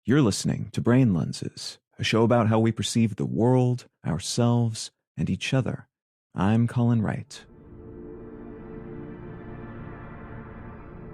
You're listening to Brain Lenses, a show about how we perceive the world, ourselves, and each other. I'm Colin Wright.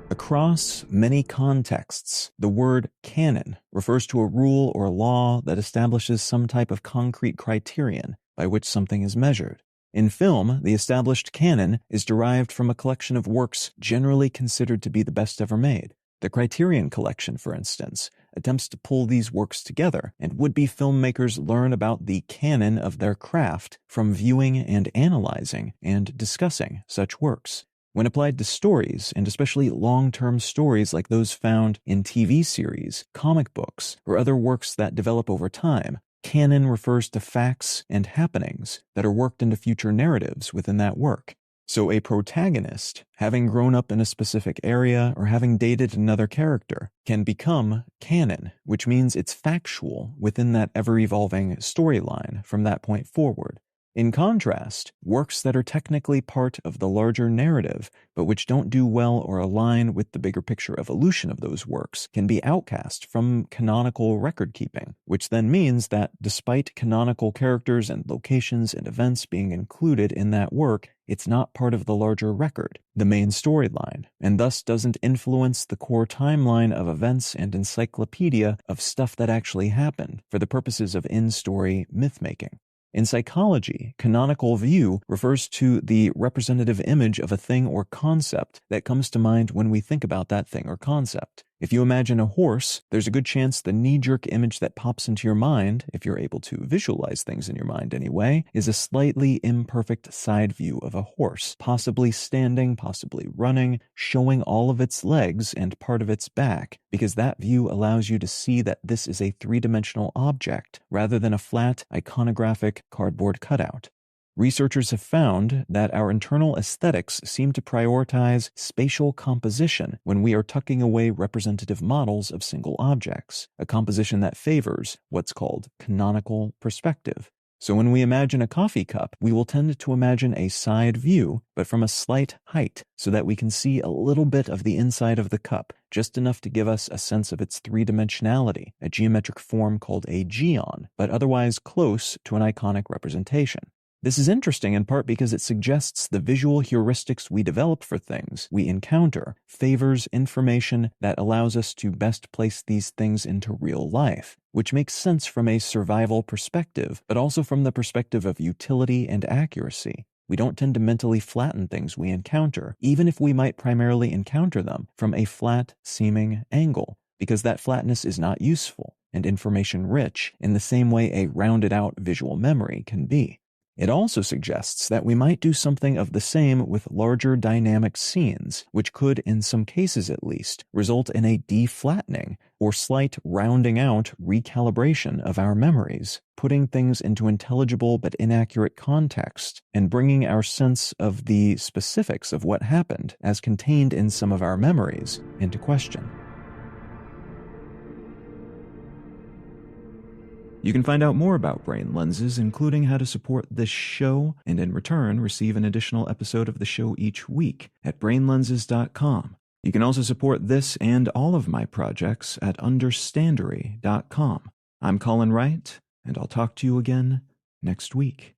Across many contexts, the word canon refers to a rule or law that establishes some type of concrete criterion by which something is measured. In film, the established canon is derived from a collection of works generally considered to be the best ever made. The Criterion Collection, for instance, attempts to pull these works together, and would-be filmmakers learn about the canon of their craft from viewing and analyzing and discussing such works. When applied to stories, and especially long-term stories like those found in TV series, comic books, or other works that develop over time, canon refers to facts and happenings that are worked into future narratives within that work. So a protagonist, having grown up in a specific area or having dated another character, can become canon, which means it's factual within that ever-evolving storyline from that point forward. In contrast, works that are technically part of the larger narrative, but which don't do well or align with the bigger picture evolution of those works, can be outcast from canonical record-keeping, which then means that despite canonical characters and locations and events being included in that work, it's not part of the larger record, the main storyline, and thus doesn't influence the core timeline of events and encyclopedia of stuff that actually happened for the purposes of in-story myth-making. In psychology, canonical view refers to the representative image of a thing or concept that comes to mind when we think about that thing or concept. If you imagine a horse, there's a good chance the knee-jerk image that pops into your mind, if you're able to visualize things in your mind anyway, is a slightly imperfect side view of a horse, possibly standing, possibly running, showing all of its legs and part of its back, because that view allows you to see that this is a three-dimensional object, rather than a flat, iconographic cardboard cutout. Researchers have found that our internal aesthetics seem to prioritize spatial composition when we are tucking away representative models of single objects, a composition that favors what's called canonical perspective. So when we imagine a coffee cup, we will tend to imagine a side view, but from a slight height, so that we can see a little bit of the inside of the cup, just enough to give us a sense of its three-dimensionality, a geometric form called a geon, but otherwise close to an iconic representation. This is interesting in part because it suggests the visual heuristics we develop for things we encounter favors information that allows us to best place these things into real life, which makes sense from a survival perspective, but also from the perspective of utility and accuracy. We don't tend to mentally flatten things we encounter, even if we might primarily encounter them from a flat-seeming angle, because that flatness is not useful and information-rich in the same way a rounded-out visual memory can be. It also suggests that we might do something of the same with larger dynamic scenes, which could, in some cases at least, result in a deflattening or slight rounding out recalibration of our memories, putting things into intelligible but inaccurate context, and bringing our sense of the specifics of what happened, as contained in some of our memories, into question. You can find out more about Brain Lenses, including how to support this show, and in return receive an additional episode of the show each week at brainlenses.com. You can also support this and all of my projects at understandery.com. I'm Colin Wright, and I'll talk to you again next week.